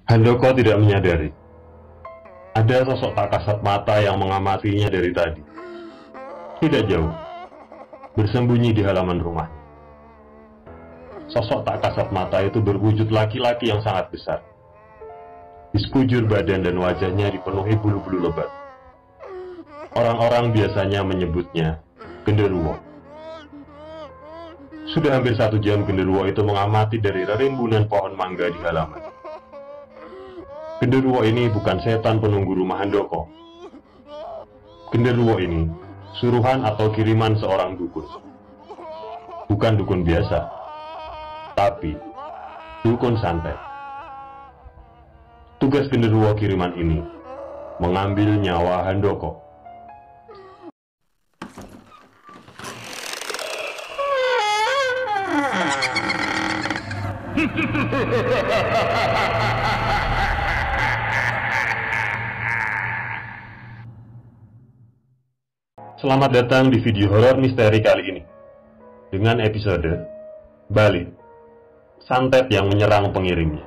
Handoko tidak menyadari ada sosok tak kasat mata yang mengamatinya dari tadi. Tidak jauh, bersembunyi di halaman rumah. Sosok tak kasat mata itu berwujud laki-laki yang sangat besar. Di sekujur badan dan wajahnya dipenuhi bulu-bulu lebat. Orang-orang biasanya menyebutnya genderuwo. Sudah hampir 1 jam genderuwo itu mengamati dari rimbunan pohon mangga di halaman. Genderuwo ini bukan setan penunggu rumah Handoko. Genderuwo ini suruhan atau kiriman seorang dukun. Bukan dukun biasa, tapi dukun santet. Tugas genderuwo kiriman ini mengambil nyawa Handoko. Selamat datang di video horor misteri kali ini dengan episode Balik, santet yang menyerang pengirimnya.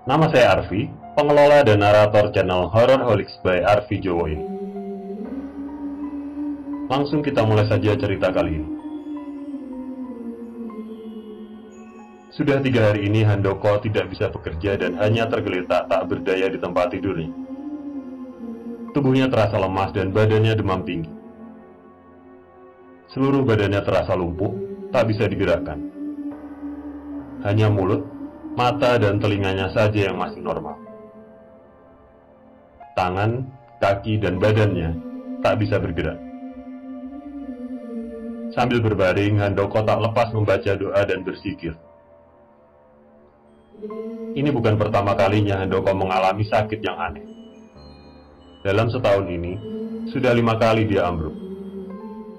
Nama saya Arfi, pengelola dan narator channel Horrorholics by Arfi Jowo ini. Langsung kita mulai saja cerita kali ini. Sudah 3 hari ini Handoko tidak bisa bekerja dan hanya tergeletak tak berdaya di tempat tidurnya. Tubuhnya terasa lemas dan badannya demam tinggi. Seluruh badannya terasa lumpuh, tak bisa digerakkan. Hanya mulut, mata dan telinganya saja yang masih normal. Tangan, kaki dan badannya tak bisa bergerak. Sambil berbaring, Handoko tak lepas membaca doa dan berzikir. Ini bukan pertama kalinya Handoko mengalami sakit yang aneh. Dalam setahun ini, sudah 5 kali dia ambruk,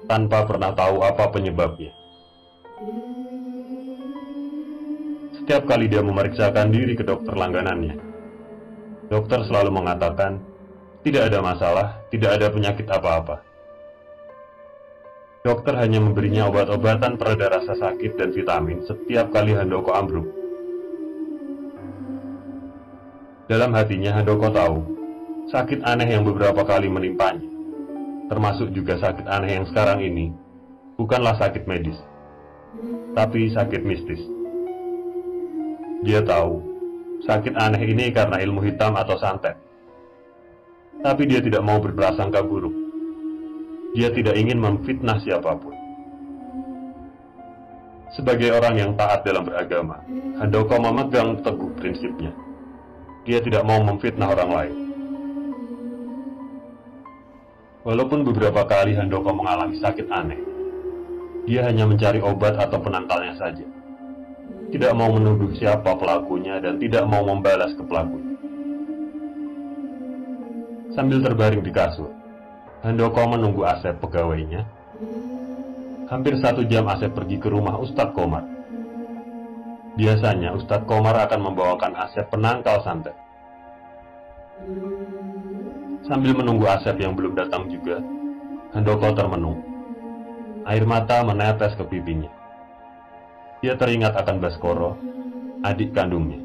tanpa pernah tahu apa penyebabnya. Setiap kali dia memeriksakan diri ke dokter langganannya, dokter selalu mengatakan, tidak ada masalah, tidak ada penyakit apa-apa. Dokter hanya memberinya obat-obatan pereda rasa sakit dan vitamin setiap kali Handoko ambruk. Dalam hatinya Handoko tahu, sakit aneh yang beberapa kali menimpanya, termasuk juga sakit aneh yang sekarang ini, bukanlah sakit medis, tapi sakit mistis. Dia tahu, sakit aneh ini karena ilmu hitam atau santet. Tapi dia tidak mau berprasangka buruk. Dia tidak ingin memfitnah siapapun. Sebagai orang yang taat dalam beragama, Handoko memegang teguh prinsipnya. Dia tidak mau memfitnah orang lain. Walaupun beberapa kali Handoko mengalami sakit aneh, dia hanya mencari obat atau penangkalnya saja. Tidak mau menuduh siapa pelakunya dan tidak mau membalas ke pelakunya. Sambil terbaring di kasur, Handoko menunggu Asep pegawainya. Hampir 1 jam Asep pergi ke rumah Ustadz Komar. Biasanya Ustadz Komar akan membawakan Asep penangkal santet. Sambil menunggu Asep yang belum datang juga, Handoko termenung. Air mata menetes ke pipinya. Dia teringat akan Baskoro, adik kandungnya.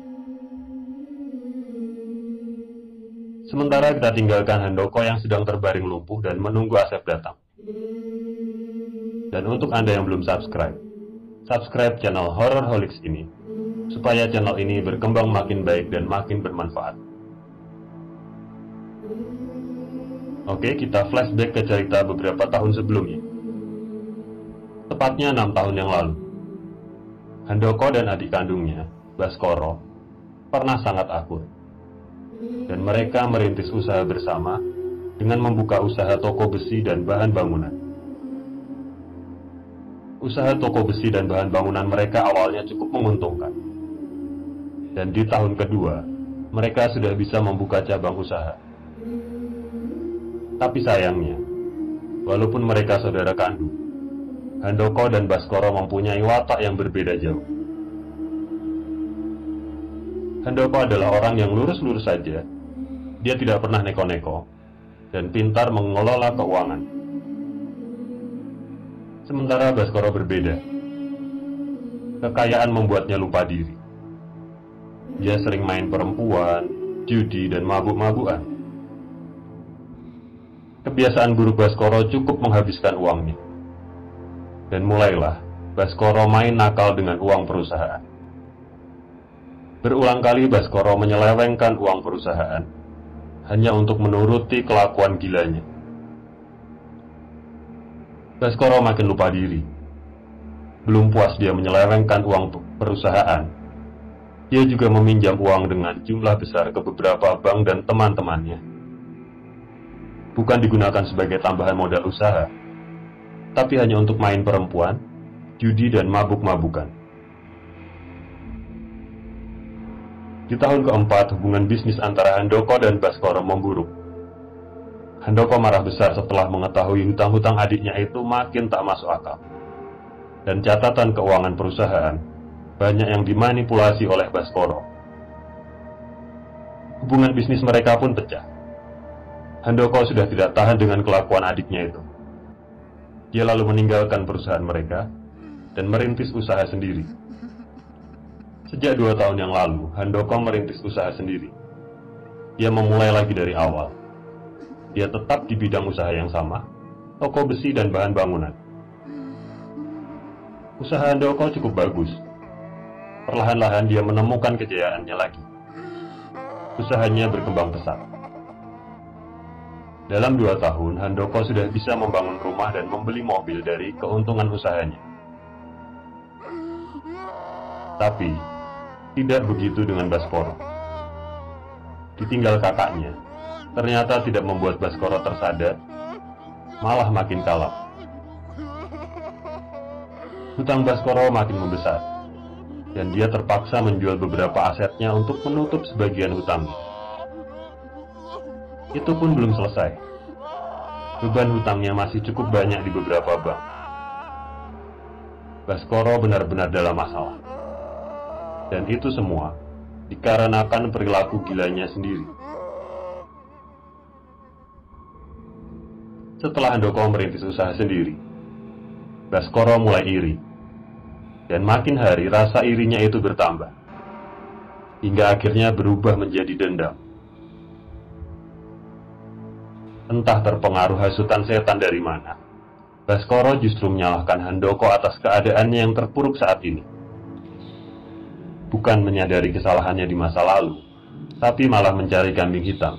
Sementara kita tinggalkan Handoko yang sedang terbaring lumpuh dan menunggu Asep datang. Dan untuk Anda yang belum subscribe channel Horrorholics ini, supaya channel ini berkembang makin baik dan makin bermanfaat. Oke, kita flashback ke cerita beberapa tahun sebelumnya. Tepatnya 6 tahun yang lalu. Handoko dan adik kandungnya, Baskoro, pernah sangat akur. Dan mereka merintis usaha bersama dengan membuka usaha toko besi dan bahan bangunan. Usaha toko besi dan bahan bangunan mereka awalnya cukup menguntungkan. Dan di tahun kedua, mereka sudah bisa membuka cabang usaha. Tapi sayangnya, walaupun mereka saudara kandung, Handoko dan Baskoro mempunyai watak yang berbeda jauh. Handoko adalah orang yang lurus-lurus saja. Dia tidak pernah neko-neko dan pintar mengelola keuangan. Sementara Baskoro berbeda. Kekayaan membuatnya lupa diri. Dia sering main perempuan, judi, dan mabuk-mabukan. Kebiasaan buruk Baskoro cukup menghabiskan uangnya. Dan mulailah Baskoro main nakal dengan uang perusahaan. Berulang kali Baskoro menyelewengkan uang perusahaan hanya untuk menuruti kelakuan gilanya. Baskoro makin lupa diri. Belum puas dia menyelewengkan uang perusahaan, dia juga meminjam uang dengan jumlah besar ke beberapa bank dan teman-temannya. Bukan digunakan sebagai tambahan modal usaha, tapi hanya untuk main perempuan, judi, dan mabuk-mabukan. Di tahun keempat, hubungan bisnis antara Handoko dan Baskoro memburuk. Handoko marah besar setelah mengetahui hutang-hutang adiknya itu makin tak masuk akal. Dan catatan keuangan perusahaan banyak yang dimanipulasi oleh Baskoro. Hubungan bisnis mereka pun pecah. Handoko sudah tidak tahan dengan kelakuan adiknya itu. Dia lalu meninggalkan perusahaan mereka dan merintis usaha sendiri. Sejak 2 tahun yang lalu, Handoko merintis usaha sendiri. Dia memulai lagi dari awal. Dia tetap di bidang usaha yang sama, toko besi dan bahan bangunan. Usaha Handoko cukup bagus. Perlahan-lahan dia menemukan kejayaannya lagi. Usahanya berkembang pesat. Dalam 2 tahun, Handoko sudah bisa membangun rumah dan membeli mobil dari keuntungan usahanya. Tapi tidak begitu dengan Baskoro. Ditinggal kakaknya, ternyata tidak membuat Baskoro tersadar, malah makin kalap. Hutang Baskoro makin membesar, dan dia terpaksa menjual beberapa asetnya untuk menutup sebagian hutangnya. Itu pun belum selesai. Beban hutangnya masih cukup banyak di beberapa bank. Baskoro benar-benar dalam masalah. Dan itu semua dikarenakan perilaku gilanya sendiri. Setelah Handoko merintis usaha sendiri, Baskoro mulai iri. Dan makin hari rasa irinya itu bertambah, hingga akhirnya berubah menjadi dendam. Entah terpengaruh hasutan setan dari mana, Baskoro justru menyalahkan Handoko atas keadaannya yang terpuruk saat ini. Bukan menyadari kesalahannya di masa lalu, tapi malah mencari kambing hitam.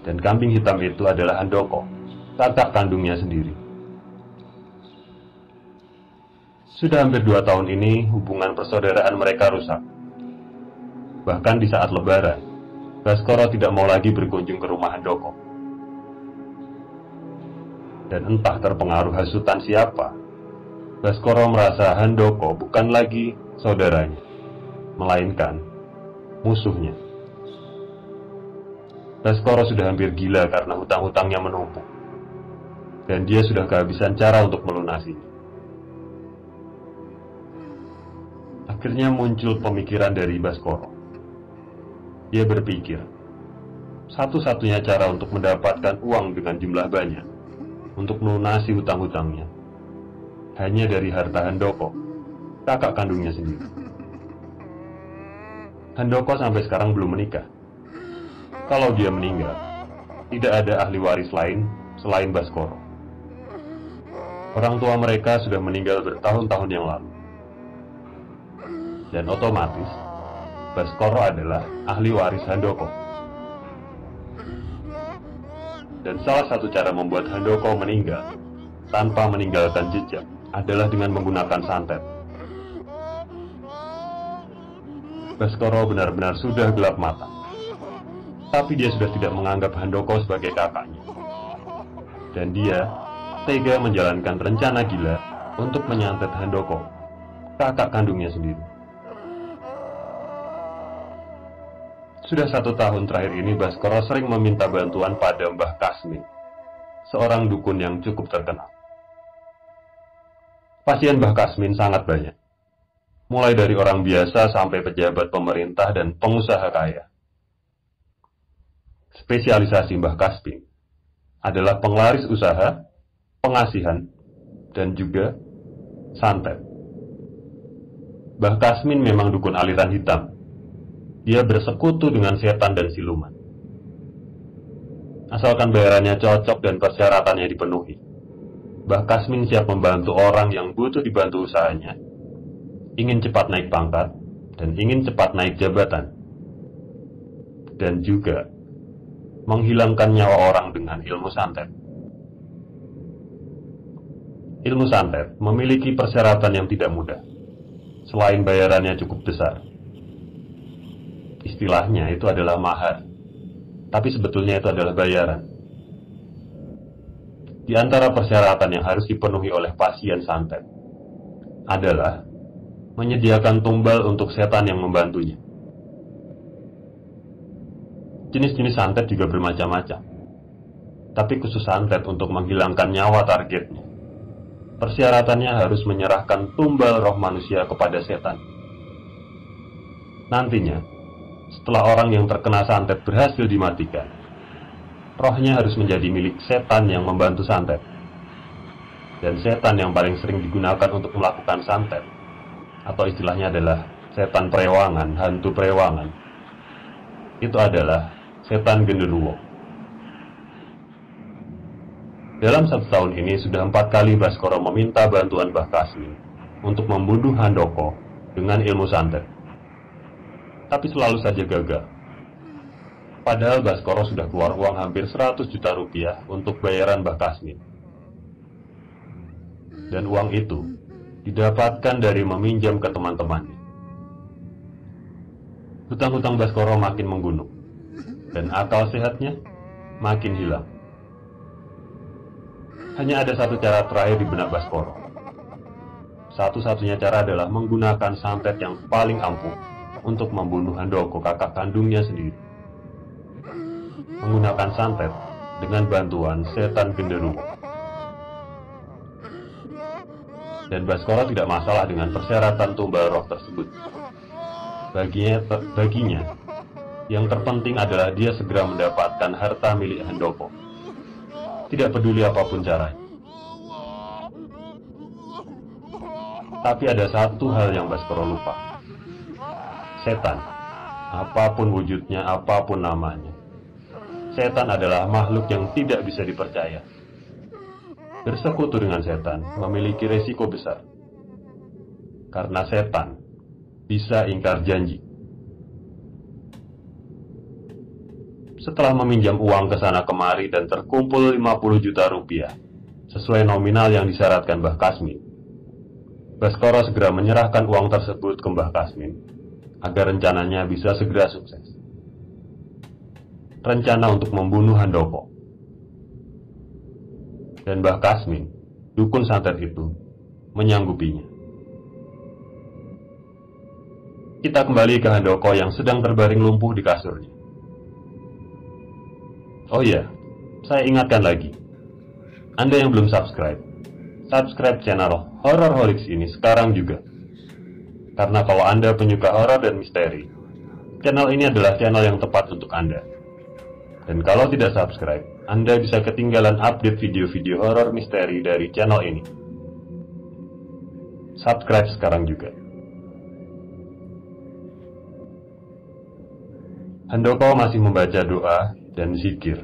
Dan kambing hitam itu adalah Handoko, kakak kandungnya sendiri. Sudah hampir 2 tahun ini, hubungan persaudaraan mereka rusak. Bahkan di saat lebaran, Baskoro tidak mau lagi berkunjung ke rumah Handoko. Dan entah terpengaruh hasutan siapa, Baskoro merasa Handoko bukan lagi saudaranya, melainkan musuhnya. Baskoro sudah hampir gila karena hutang-hutangnya menumpuk, dan dia sudah kehabisan cara untuk melunasinya. Akhirnya muncul pemikiran dari Baskoro. Dia berpikir, satu-satunya cara untuk mendapatkan uang dengan jumlah banyak untuk melunasi hutang-hutangnya hanya dari harta Handoko, kakak kandungnya sendiri. Handoko sampai sekarang belum menikah. Kalau dia meninggal, tidak ada ahli waris lain selain Baskoro. Orang tua mereka sudah meninggal bertahun-tahun yang lalu. Dan otomatis, Baskoro adalah ahli waris Handoko. Dan salah satu cara membuat Handoko meninggal tanpa meninggalkan jejak adalah dengan menggunakan santet. Baskoro benar-benar sudah gelap mata. Tapi dia sudah tidak menganggap Handoko sebagai kakaknya. Dan dia tega menjalankan rencana gila untuk menyantet Handoko, kakak kandungnya sendiri. Sudah 1 tahun terakhir ini Baskoro sering meminta bantuan pada Mbah Kasmin, seorang dukun yang cukup terkenal. Pasien Mbah Kasmin sangat banyak, mulai dari orang biasa sampai pejabat pemerintah dan pengusaha kaya. Spesialisasi Mbah Kasmin adalah penglaris usaha, pengasihan, dan juga santet. Mbah Kasmin memang dukun aliran hitam, dia bersekutu dengan setan dan siluman. Asalkan bayarannya cocok dan persyaratannya dipenuhi, Mbah Kasmin siap membantu orang yang butuh dibantu usahanya, ingin cepat naik pangkat, dan ingin cepat naik jabatan, dan juga menghilangkan nyawa orang dengan ilmu santet. Ilmu santet memiliki persyaratan yang tidak mudah, selain bayarannya cukup besar. Istilahnya itu adalah mahar, tapi sebetulnya itu adalah bayaran. Di antara persyaratan yang harus dipenuhi oleh pasien santet adalah menyediakan tumbal untuk setan yang membantunya. Jenis-jenis santet juga bermacam-macam, tapi khusus santet untuk menghilangkan nyawa targetnya, persyaratannya harus menyerahkan tumbal roh manusia kepada setan. Nantinya, setelah orang yang terkena santet berhasil dimatikan, rohnya harus menjadi milik setan yang membantu santet. Dan setan yang paling sering digunakan untuk melakukan santet, atau istilahnya adalah setan perewangan, hantu perewangan, itu adalah setan genderuwo. Dalam 1 tahun ini sudah 4 kali Baskoro meminta bantuan Mbah Kasmin untuk membunuh Handoko dengan ilmu santet, tapi selalu saja gagal. Padahal Baskoro sudah keluar uang hampir 100 juta rupiah untuk bayaran Mbah Kasmin. Dan uang itu didapatkan dari meminjam ke teman-temannya. Hutang-hutang Baskoro makin menggunung, dan akal sehatnya makin hilang. Hanya ada satu cara terakhir di benak Baskoro. Satu-satunya cara adalah menggunakan santet yang paling ampuh untuk membunuh Handoko, kakak kandungnya sendiri. Menggunakan santet dengan bantuan setan genderuwo. Dan Baskoro tidak masalah dengan persyaratan tumbal roh tersebut. Baginya, yang terpenting adalah dia segera mendapatkan harta milik Handoko. Tidak peduli apapun caranya. Tapi ada satu hal yang Baskoro lupa. Setan, apapun wujudnya, apapun namanya, setan adalah makhluk yang tidak bisa dipercaya. Bersekutu dengan setan memiliki resiko besar, karena setan bisa ingkar janji. Setelah meminjam uang ke sana kemari dan terkumpul 50 juta rupiah sesuai nominal yang disyaratkan Mbah Kasmin, Baskoro segera menyerahkan uang tersebut ke Mbah Kasmin agar rencananya bisa segera sukses. Rencana untuk membunuh Handoko. Dan Mbah Kasmin, dukun santet itu, menyanggupinya. Kita kembali ke Handoko yang sedang terbaring lumpuh di kasurnya. Oh iya, saya ingatkan lagi. Anda yang belum subscribe channel Hororholics ini sekarang juga. Karena kalau Anda penyuka horor dan misteri, channel ini adalah channel yang tepat untuk Anda. Dan kalau tidak subscribe, Anda bisa ketinggalan update video-video horor misteri dari channel ini. Subscribe sekarang juga. Handoko masih membaca doa dan zikir,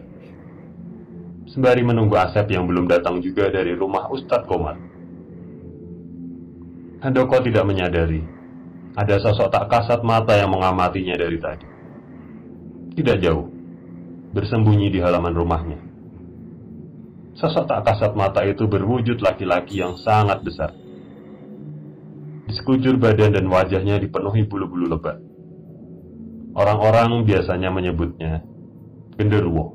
sembari menunggu Asep yang belum datang juga dari rumah Ustadz Komar. Handoko tidak menyadari ada sosok tak kasat mata yang mengamatinya dari tadi. Tidak jauh, bersembunyi di halaman rumahnya. Sosok tak kasat mata itu berwujud laki-laki yang sangat besar. Di sekujur badan dan wajahnya dipenuhi bulu-bulu lebat. Orang-orang biasanya menyebutnya genderuwo.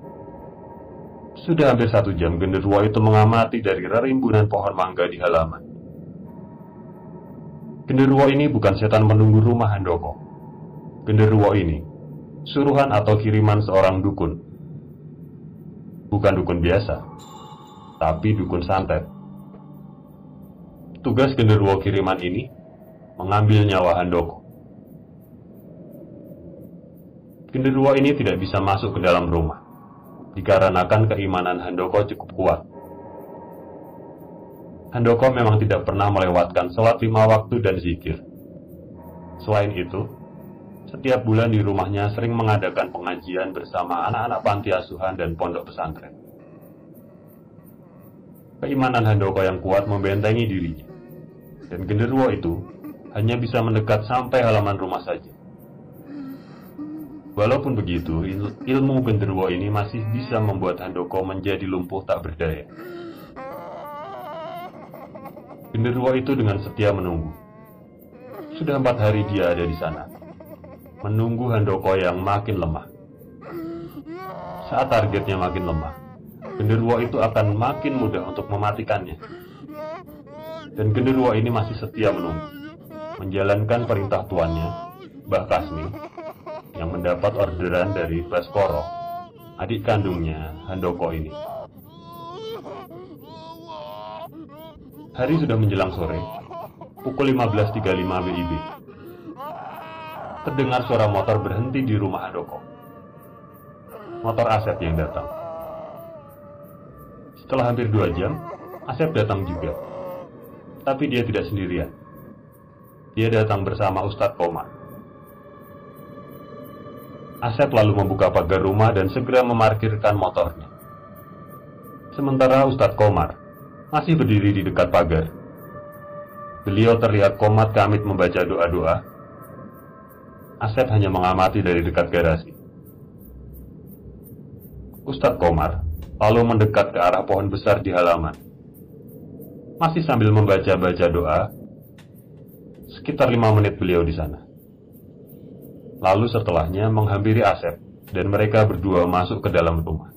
Sudah hampir 1 jam genderuwo itu mengamati dari rerimbunan pohon mangga di halaman. Genderuwo ini bukan setan menunggu rumah Handoko. Genderuwo ini suruhan atau kiriman seorang dukun. Bukan dukun biasa, tapi dukun santet. Tugas genderuwo kiriman ini mengambil nyawa Handoko. Genderuwo ini tidak bisa masuk ke dalam rumah, dikarenakan keimanan Handoko cukup kuat. Handoko memang tidak pernah melewatkan sholat 5 waktu dan zikir. Selain itu, Setiap bulan di rumahnya sering mengadakan pengajian bersama anak-anak panti asuhan dan pondok pesantren. Keimanan Handoko yang kuat membentengi dirinya, dan genderuwo itu hanya bisa mendekat sampai halaman rumah saja. Walaupun begitu, ilmu genderuwo ini masih bisa membuat Handoko menjadi lumpuh tak berdaya. Genderuwo itu dengan setia menunggu. Sudah 4 hari dia ada di sana, menunggu Handoko yang makin lemah. Saat targetnya makin lemah, genderuwo itu akan makin mudah untuk mematikannya. Dan genderuwo ini masih setia menunggu, menjalankan perintah tuannya, Mbah Kasmi, yang mendapat orderan dari Baskoro, adik kandungnya Handoko ini. Hari sudah menjelang sore, pukul 15.35 WIB. Terdengar suara motor berhenti di rumah Handoko. Motor Asep yang datang. Setelah hampir 2 jam, Asep datang juga. Tapi dia tidak sendirian. Dia datang bersama Ustadz Komar. Asep lalu membuka pagar rumah dan segera memarkirkan motornya. Sementara Ustadz Komar masih berdiri di dekat pagar. Beliau terlihat komat kamit membaca doa-doa. Asep hanya mengamati dari dekat garasi. Ustadz Komar lalu mendekat ke arah pohon besar di halaman. Masih sambil membaca-baca doa. Sekitar 5 menit beliau di sana. Lalu setelahnya menghampiri Asep dan mereka berdua masuk ke dalam rumah.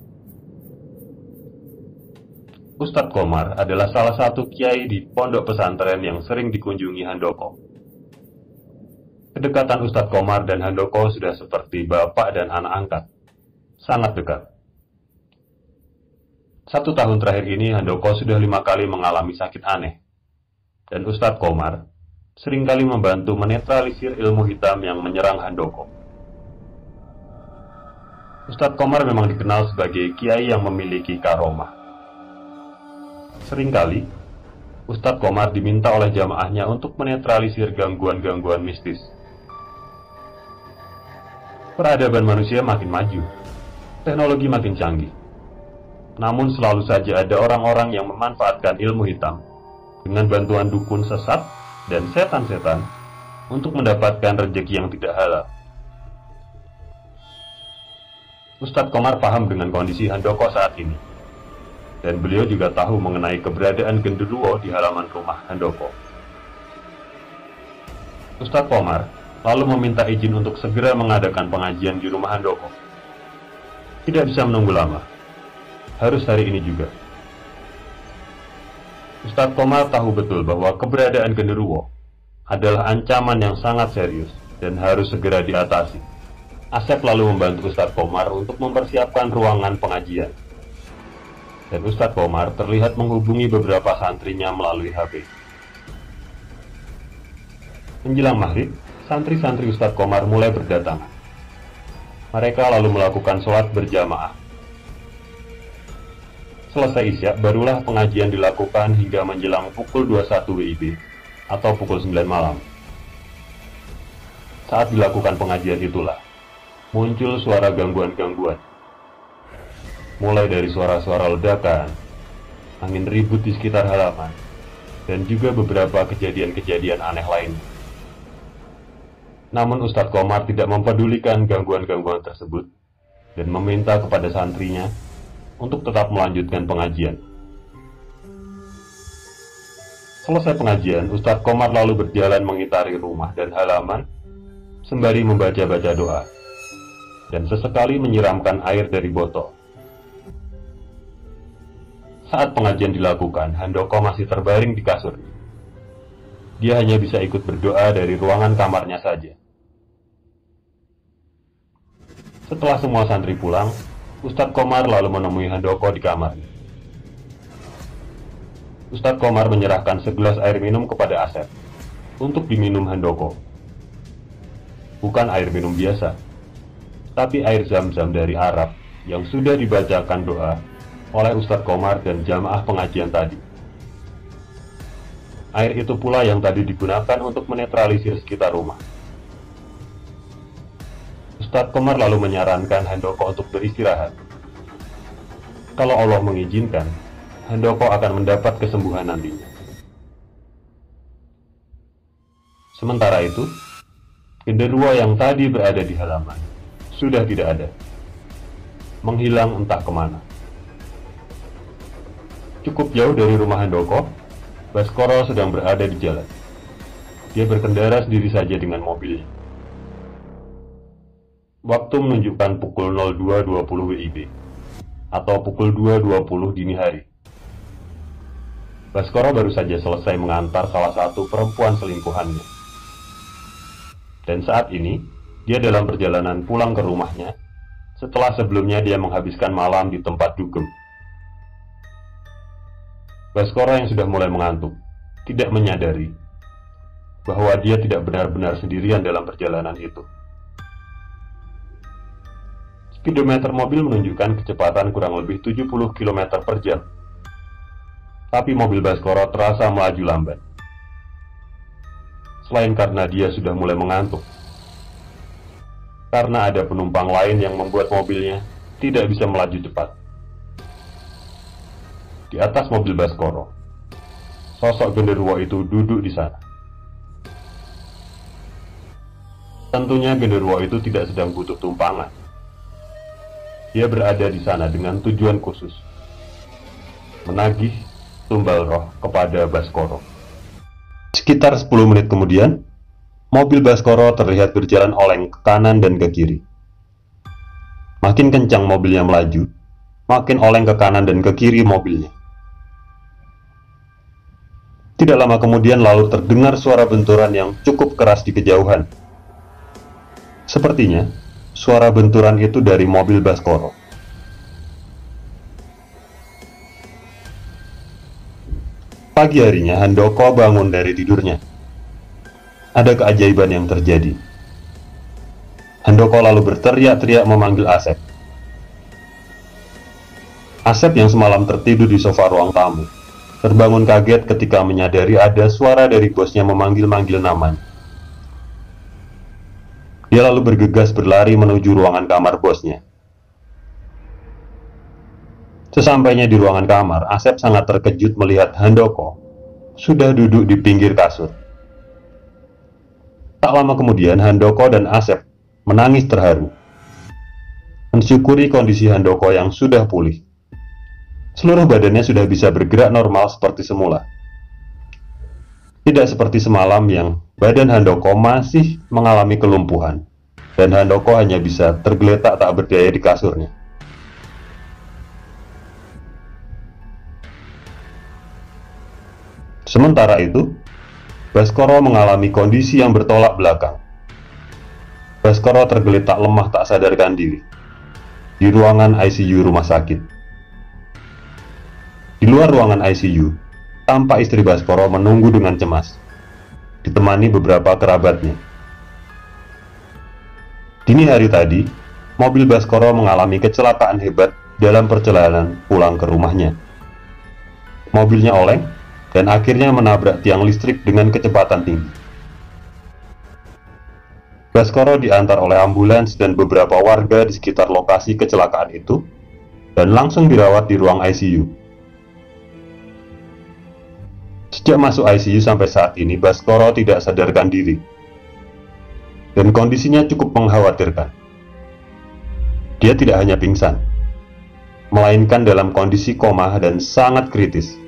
Ustadz Komar adalah salah satu kiai di pondok pesantren yang sering dikunjungi Handoko. Kedekatan Ustadz Komar dan Handoko sudah seperti bapak dan anak angkat. Sangat dekat. 1 tahun terakhir ini Handoko sudah 5 kali mengalami sakit aneh. Dan Ustadz Komar seringkali membantu menetralisir ilmu hitam yang menyerang Handoko. Ustadz Komar memang dikenal sebagai kiai yang memiliki karomah. Seringkali, Ustadz Komar diminta oleh jamaahnya untuk menetralisir gangguan-gangguan mistis. Peradaban manusia makin maju, teknologi makin canggih. Namun selalu saja ada orang-orang yang memanfaatkan ilmu hitam dengan bantuan dukun sesat dan setan-setan untuk mendapatkan rezeki yang tidak halal. Ustadz Komar paham dengan kondisi Handoko saat ini. Dan beliau juga tahu mengenai keberadaan genderuwo di halaman rumah Handoko. Ustadz Komar lalu meminta izin untuk segera mengadakan pengajian di rumah Handoko. Tidak bisa menunggu lama. Harus hari ini juga. Ustadz Komar tahu betul bahwa keberadaan genderuwo adalah ancaman yang sangat serius dan harus segera diatasi. Asep lalu membantu Ustadz Komar untuk mempersiapkan ruangan pengajian. Dan Ustadz Komar terlihat menghubungi beberapa santrinya melalui HP. Menjelang maghrib, santri-santri Ustadz Komar mulai berdatangan. Mereka lalu melakukan sholat berjamaah. Selesai isya, barulah pengajian dilakukan hingga menjelang pukul 21 WIB atau pukul 9 malam. Saat dilakukan pengajian itulah muncul suara gangguan-gangguan. Mulai dari suara-suara ledakan, angin ribut di sekitar halaman, dan juga beberapa kejadian-kejadian aneh lainnya. Namun Ustadz Komar tidak mempedulikan gangguan-gangguan tersebut dan meminta kepada santrinya untuk tetap melanjutkan pengajian. Selesai pengajian, Ustadz Komar lalu berjalan mengitari rumah dan halaman sembari membaca-baca doa dan sesekali menyiramkan air dari botol. Saat pengajian dilakukan, Handoko masih terbaring di kasur. Dia hanya bisa ikut berdoa dari ruangan kamarnya saja. Setelah semua santri pulang, Ustadz Komar lalu menemui Handoko di kamarnya. Ustadz Komar menyerahkan segelas air minum kepada Asep untuk diminum Handoko. Bukan air minum biasa, tapi air zam-zam dari Arab yang sudah dibacakan doa oleh Ustadz Komar dan jamaah pengajian tadi. Air itu pula yang tadi digunakan untuk menetralisir sekitar rumah. Ustadz Komar lalu menyarankan Handoko untuk beristirahat. Kalau Allah mengizinkan, Handoko akan mendapat kesembuhan nantinya. Sementara itu, genderuwo yang tadi berada di halaman sudah tidak ada, menghilang entah kemana. Cukup jauh dari rumah Handoko, Baskoro sedang berada di jalan. Dia berkendara sendiri saja dengan mobilnya. Waktu menunjukkan pukul 02.20 WIB atau pukul 2.20 dini hari. Baskoro baru saja selesai mengantar salah satu perempuan selingkuhannya. Dan saat ini, dia dalam perjalanan pulang ke rumahnya setelah sebelumnya dia menghabiskan malam di tempat dugem. Baskoro yang sudah mulai mengantuk, tidak menyadari bahwa dia tidak benar-benar sendirian dalam perjalanan itu. Speedometer mobil menunjukkan kecepatan kurang lebih 70 km per jam. Tapi mobil Baskoro terasa melaju lambat. Selain karena dia sudah mulai mengantuk, karena ada penumpang lain yang membuat mobilnya tidak bisa melaju cepat. Di atas mobil Baskoro, sosok genderuwo itu duduk di sana. Tentunya genderuwo itu tidak sedang butuh tumpangan. Dia berada di sana dengan tujuan khusus, menagih tumbal roh kepada Baskoro. Sekitar 10 menit kemudian, mobil Baskoro terlihat berjalan oleng ke kanan dan ke kiri. Makin kencang mobilnya melaju, makin oleng ke kanan dan ke kiri mobilnya. Tidak lama kemudian lalu terdengar suara benturan yang cukup keras di kejauhan. Sepertinya, suara benturan itu dari mobil Baskoro. Pagi harinya, Handoko bangun dari tidurnya. Ada keajaiban yang terjadi. Handoko lalu berteriak-teriak memanggil Asep. Asep yang semalam tertidur di sofa ruang tamu, terbangun kaget ketika menyadari ada suara dari bosnya memanggil-manggil namanya. Dia lalu bergegas berlari menuju ruangan kamar bosnya. Sesampainya di ruangan kamar, Asep sangat terkejut melihat Handoko sudah duduk di pinggir kasur. Tak lama kemudian, Handoko dan Asep menangis terharu, mensyukuri kondisi Handoko yang sudah pulih. Seluruh badannya sudah bisa bergerak normal seperti semula. Tidak seperti semalam yang badan Handoko masih mengalami kelumpuhan, dan Handoko hanya bisa tergeletak tak berdaya di kasurnya. Sementara itu, Baskoro mengalami kondisi yang bertolak belakang. Baskoro tergeletak lemah tak sadarkan diri di ruangan ICU rumah sakit. Di luar ruangan ICU, tampak istri Baskoro menunggu dengan cemas, ditemani beberapa kerabatnya. Dini hari tadi, mobil Baskoro mengalami kecelakaan hebat dalam perjalanan pulang ke rumahnya. Mobilnya oleng dan akhirnya menabrak tiang listrik dengan kecepatan tinggi. Baskoro diantar oleh ambulans dan beberapa warga di sekitar lokasi kecelakaan itu dan langsung dirawat di ruang ICU. Sejak masuk ICU sampai saat ini, Baskoro tidak sadarkan diri dan kondisinya cukup mengkhawatirkan. Dia tidak hanya pingsan, melainkan dalam kondisi koma dan sangat kritis.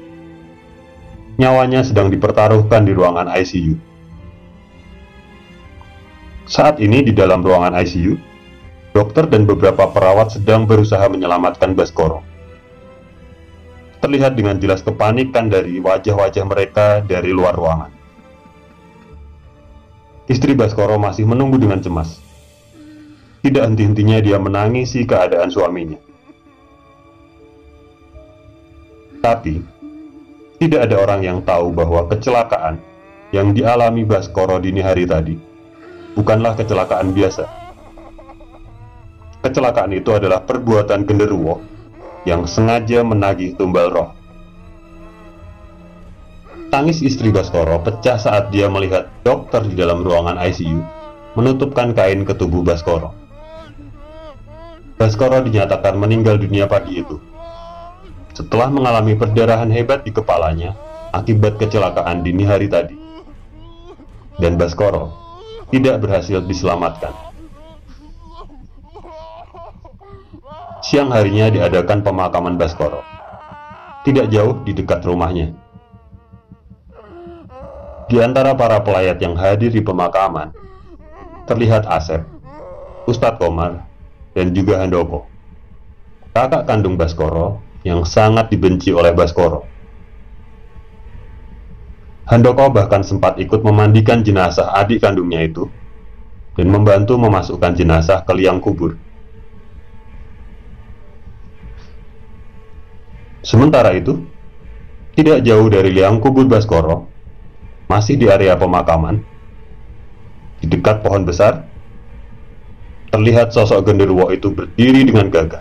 Nyawanya sedang dipertaruhkan di ruangan ICU. Saat ini di dalam ruangan ICU, dokter dan beberapa perawat sedang berusaha menyelamatkan Baskoro. Terlihat dengan jelas kepanikan dari wajah-wajah mereka dari luar ruangan. Istri Baskoro masih menunggu dengan cemas. Tidak henti-hentinya dia menangisi keadaan suaminya. Tapi tidak ada orang yang tahu bahwa kecelakaan yang dialami Baskoro dini hari tadi bukanlah kecelakaan biasa. Kecelakaan itu adalah perbuatan genderuwo yang sengaja menagih tumbal roh. Tangis istri Baskoro pecah saat dia melihat dokter di dalam ruangan ICU menutupkan kain ke tubuh Baskoro. Baskoro dinyatakan meninggal dunia pagi itu setelah mengalami perdarahan hebat di kepalanya akibat kecelakaan dini hari tadi. Dan Baskoro tidak berhasil diselamatkan. Siang harinya diadakan pemakaman Baskoro, tidak jauh di dekat rumahnya. Di antara para pelayat yang hadir di pemakaman, terlihat Asep, Ustadz Komar, dan juga Handoko, kakak kandung Baskoro yang sangat dibenci oleh Baskoro. Handoko bahkan sempat ikut memandikan jenazah adik kandungnya itu dan membantu memasukkan jenazah ke liang kubur. Sementara itu, tidak jauh dari liang kubur Baskoro, masih di area pemakaman, di dekat pohon besar, terlihat sosok genderuwo itu berdiri dengan gagah.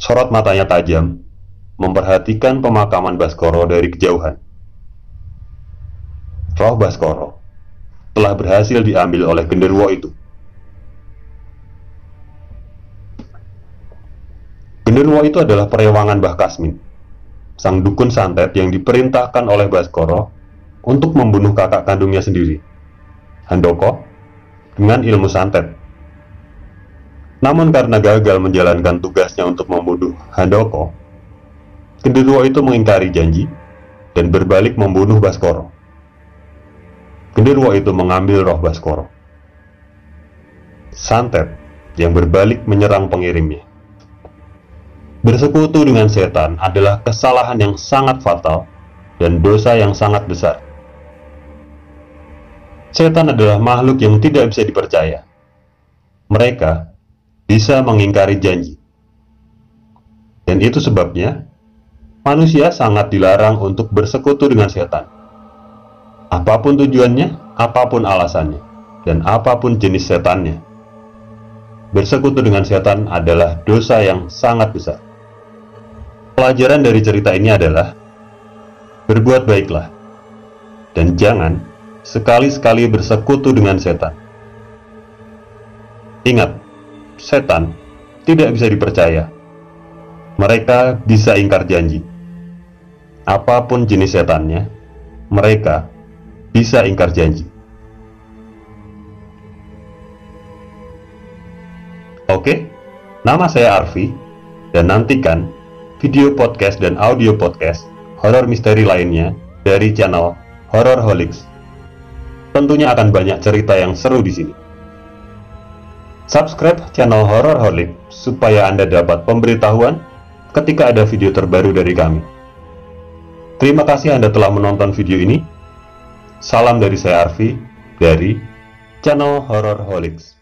Sorot matanya tajam, memperhatikan pemakaman Baskoro dari kejauhan. Roh Baskoro telah berhasil diambil oleh genderuwo itu. Genderuwo itu adalah perewangan Mbah Kasmin, sang dukun santet yang diperintahkan oleh Baskoro untuk membunuh kakak kandungnya sendiri, Handoko, dengan ilmu santet. Namun karena gagal menjalankan tugasnya untuk membunuh Handoko, genderuwo itu mengingkari janji dan berbalik membunuh Baskoro. Genderuwo itu mengambil roh Baskoro, santet yang berbalik menyerang pengirimnya. Bersekutu dengan setan adalah kesalahan yang sangat fatal dan dosa yang sangat besar. Setan adalah makhluk yang tidak bisa dipercaya. Mereka bisa mengingkari janji. Dan itu sebabnya manusia sangat dilarang untuk bersekutu dengan setan. Apapun tujuannya, apapun alasannya, dan apapun jenis setannya, bersekutu dengan setan adalah dosa yang sangat besar. Pelajaran dari cerita ini adalah berbuat baiklah dan jangan sekali-sekali bersekutu dengan setan. Ingat, setan tidak bisa dipercaya. Mereka bisa ingkar janji. Apapun jenis setannya, mereka bisa ingkar janji. Oke, nama saya Arfi, dan nantikan video podcast dan audio podcast horor misteri lainnya dari channel Hororholics. Tentunya akan banyak cerita yang seru di sini. Subscribe channel Hororholic supaya Anda dapat pemberitahuan ketika ada video terbaru dari kami. Terima kasih Anda telah menonton video ini. Salam dari saya Arfi, dari channel Hororholics.